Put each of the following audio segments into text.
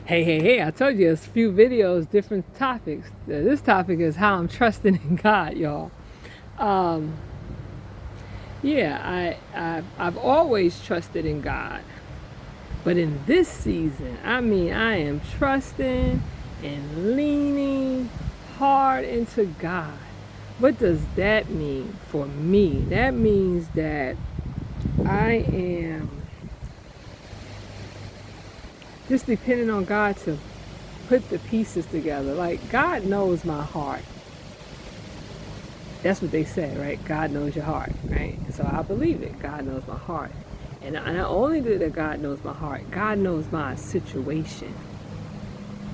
Hey, I told you a few videos, different topics. This topic is how I'm trusting in God, y'all. Um, I've always trusted in God. But in this season, I am trusting and leaning hard into God. What does that mean for me? That means that I am just depending on God to put the pieces together. Like, God knows my heart. That's what they say, right? God knows your heart, right? And so I believe it. God knows my heart. And not only that God knows my heart, God knows my situation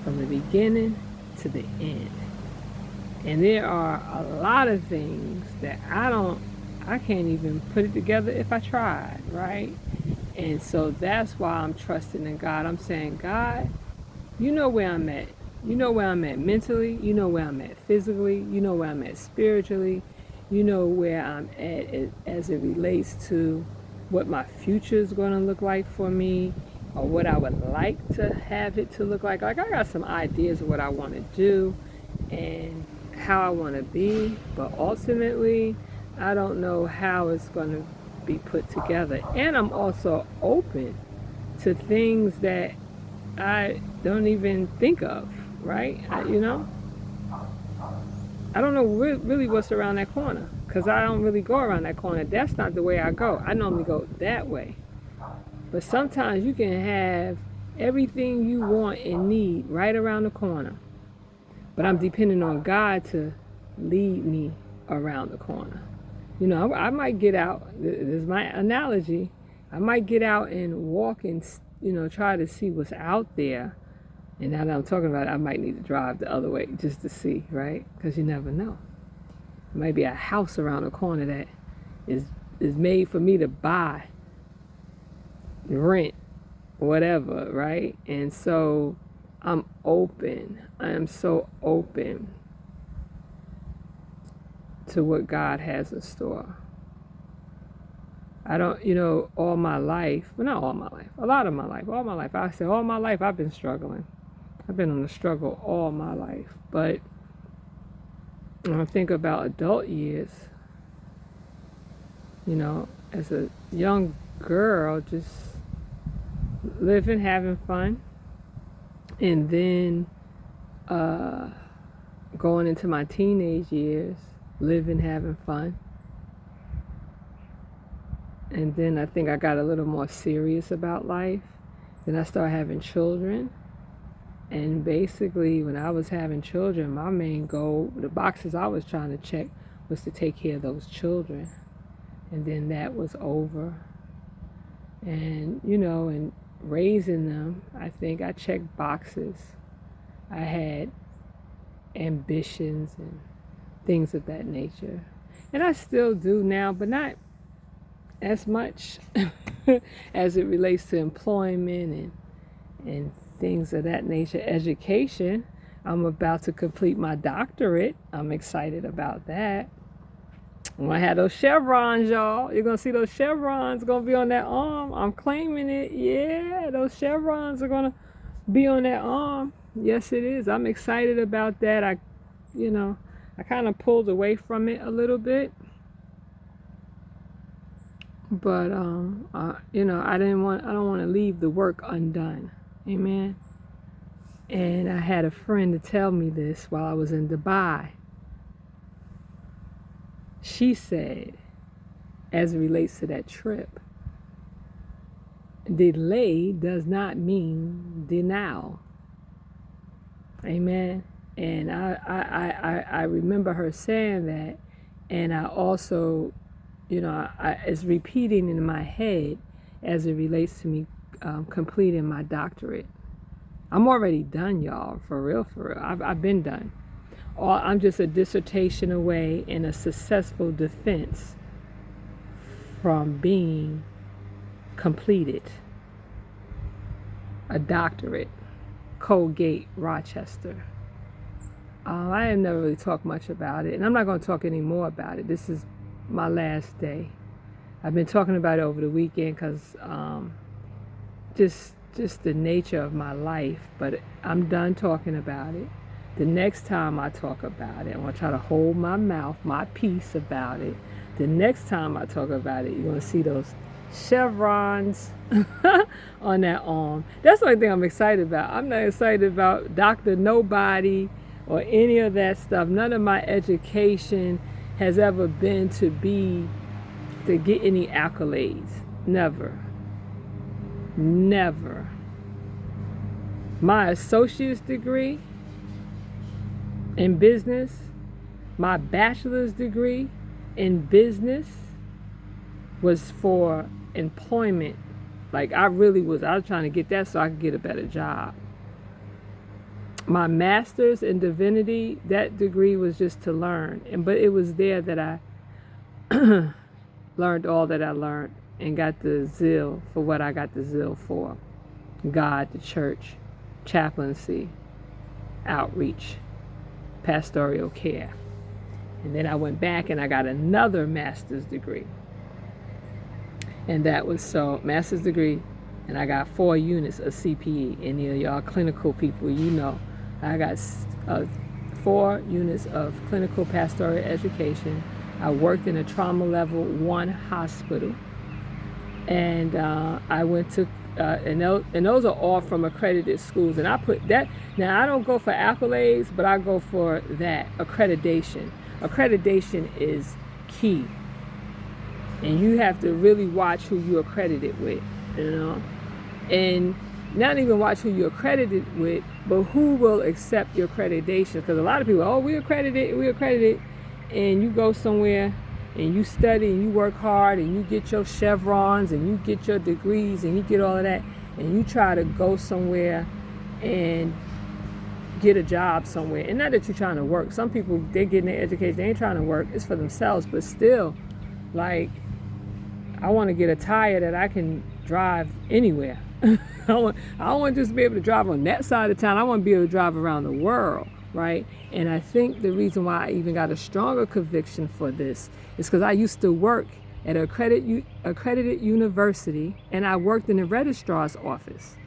from the beginning to the end. And there are a lot of things that I can't even put it together if I tried, right? And so that's why I'm trusting in God. I'm saying, God, you know where I'm at. You know where I'm at mentally. You know where I'm at physically. You know where I'm at spiritually. You know where I'm at as it relates to what my future is going to look like for me, or what I would like to have it to look like. Like, I got some ideas of what I want to do and how I want to be, but ultimately, I don't know how it's going to be put together. And I'm also open to things that I don't even think of, right? I don't know really what's around that corner because I don't really go around that corner. That's not the way I go. I normally go that way. But sometimes you can have everything you want and need right around the corner. But I'm depending on God to lead me around the corner. I might get out, this is my analogy, I might get out and walk and, try to see what's out there. And now that I'm talking about it, I might need to drive the other way just to see, right? Because you never know. There might be a house around the corner that is made for me to buy, rent, whatever, right? And so I'm open. I am so open to what God has in store. I don't, all my life, well, not all my life, a lot of my life, all my life, I say all my life I've been struggling. I've been on the struggle all my life. But when I think about adult years, as a young girl, just living, having fun, and then going into my teenage years, living, having fun. And then I think I got a little more serious about life. Then I started having children. And basically, when I was having children, my main goal, the boxes I was trying to check, was to take care of those children. And then that was over. And, and raising them, I think I checked boxes. I had ambitions and things of that nature. And I still do now, but not as much as it relates to employment and things of that nature. Education, I'm about to complete my doctorate. I'm excited about that. I'm gonna have those chevrons, y'all. You're gonna see those chevrons gonna be on that arm. I'm claiming it. Yeah, those chevrons are gonna be on that arm. Yes, it is. I'm excited about that. I kind of pulled away from it a little bit. But I don't want to leave the work undone. Amen. And I had a friend to tell me this while I was in Dubai. She said, as it relates to that trip, delay does not mean denial. Amen. And I remember her saying that, and I also, it's repeating in my head as it relates to me completing my doctorate. I'm already done, y'all, for real. I've been done. I'm just a dissertation away and a successful defense from being completed. A doctorate, Colgate, Rochester. I have never really talked much about it, and I'm not going to talk any more about it. This is my last day. I've been talking about it over the weekend because just just the nature of my life. But I'm done talking about it. The next time I talk about it, I'm going to try to hold my mouth, my peace about it. The next time I talk about it, you're going to see those chevrons on that arm. That's the only thing I'm excited about. I'm not excited about Dr. Nobody or any of that stuff. None of my education has ever been to get any accolades. Never. Never. My associate's degree in business, my bachelor's degree in business was for employment. Like I was trying to get that so I could get a better job. My master's in divinity, that degree was just to learn. But it was there that I learned all that I learned and got the zeal for what I got the zeal for. God, the church, chaplaincy, outreach, pastoral care. And then I went back and I got another master's degree. And that was master's degree, and I got 4 units of CPE. Any of y'all clinical people, you know, I got 4 units of clinical pastoral education. I worked in a trauma level 1 hospital. And I went to, and those are all from accredited schools. And I put that, now I don't go for accolades, but I go for that, accreditation. Accreditation is key. And you have to really watch who you're accredited with, you know. And not even watch who you're accredited with, but who will accept your accreditation. Because a lot of people, we're accredited. And you go somewhere and you study and you work hard and you get your chevrons and you get your degrees and you get all of that. And you try to go somewhere and get a job somewhere. And not that you're trying to work. Some people, they're getting their education. They ain't trying to work. It's for themselves. But still, like, I want to get a tire that I can drive anywhere. I don't want to just be able to drive on that side of town. I want to be able to drive around the world, right? And I think the reason why I even got a stronger conviction for this is because I used to work at an accredited university, and I worked in the registrar's office.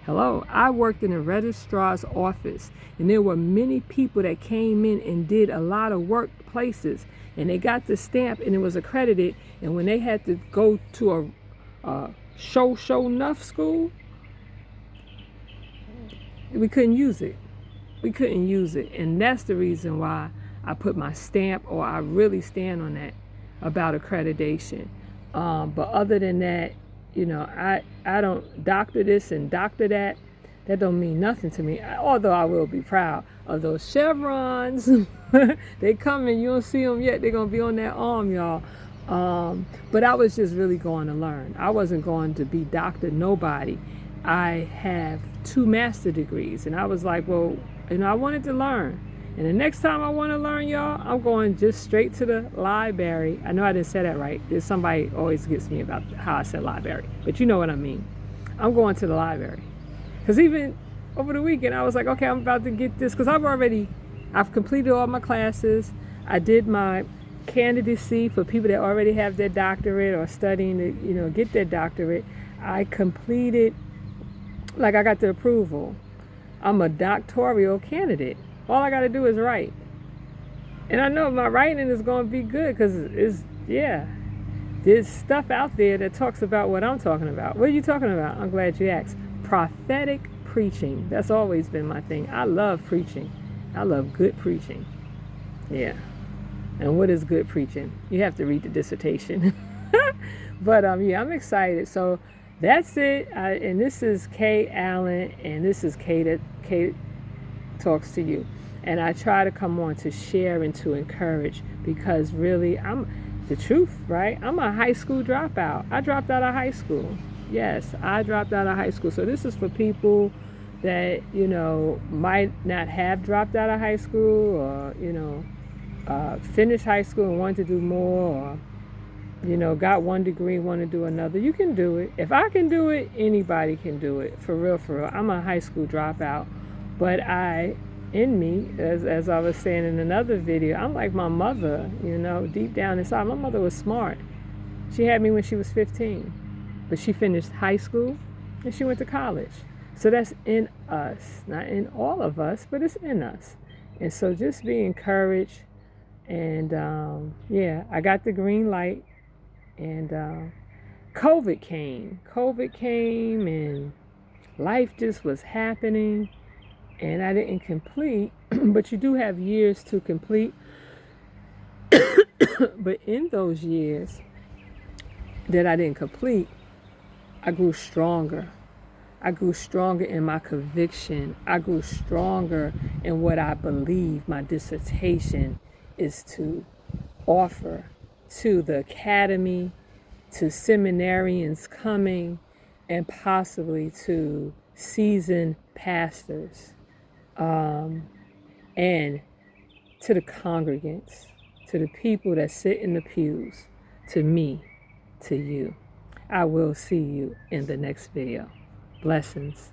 Hello, I worked in the registrar's office, and there were many people that came in and did a lot of work places, and they got the stamp and it was accredited. And when they had to go to a show enough school, we couldn't use it. And that's the reason why I put my stamp, or I really stand on that about accreditation. But other than that, you know, I don't doctor this and doctor that. That don't mean nothing to me. Although I will be proud of those chevrons. They coming, you don't see them yet. They're going to be on that arm, y'all. But I was just really going to learn. I wasn't going to be Dr. Nobody. I have 2 master degrees. And I was like, well, you know, I wanted to learn. And the next time I want to learn, y'all, I'm going just straight to the library. I know I didn't say that right. There's somebody always gets me about how I said library. But you know what I mean. I'm going to the library. Because even over the weekend, I was like, okay, I'm about to get this. Because I've completed all my classes. I did my candidacy for people that already have their doctorate or studying to, you know, get their doctorate. I completed, like I got the approval. I'm a doctoral candidate. All I got to do is write. And I know my writing is going to be good because there's stuff out there that talks about what I'm talking about. What are you talking about? I'm glad you asked. Prophetic preaching. That's always been my thing. I love preaching. I love good preaching. Yeah. And what is good preaching? You have to read the dissertation. But yeah, I'm excited. So that's it. And this is Kay Allen, and this is Kay Talks to You. And I try to come on to share and to encourage, because really, I'm the truth, right? I'm a high school dropout. I dropped out of high school. Yes, I dropped out of high school. So this is for people that, you know, might not have dropped out of high school, or, you know, finished high school and want to do more, or, you know, got 1 degree, want to do another. You can do it. If I can do it, anybody can do it. For real, for real. I'm a high school dropout. But in me, as I was saying in another video, I'm like my mother, you know, deep down inside. My mother was smart. She had me when she was 15. But she finished high school, and she went to college. So that's in us, not in all of us, but it's in us. And so just be encouraged. And yeah, I got the green light. And COVID came. COVID came, and life just was happening. And I didn't complete, but you do have years to complete. But in those years that I didn't complete, I grew stronger. I grew stronger in my conviction. I grew stronger in what I believe my dissertation is to offer to the academy, to seminarians coming, and possibly to seasoned pastors, and to the congregants, to the people that sit in the pews, to me, to you. I will see you in the next video. Blessings.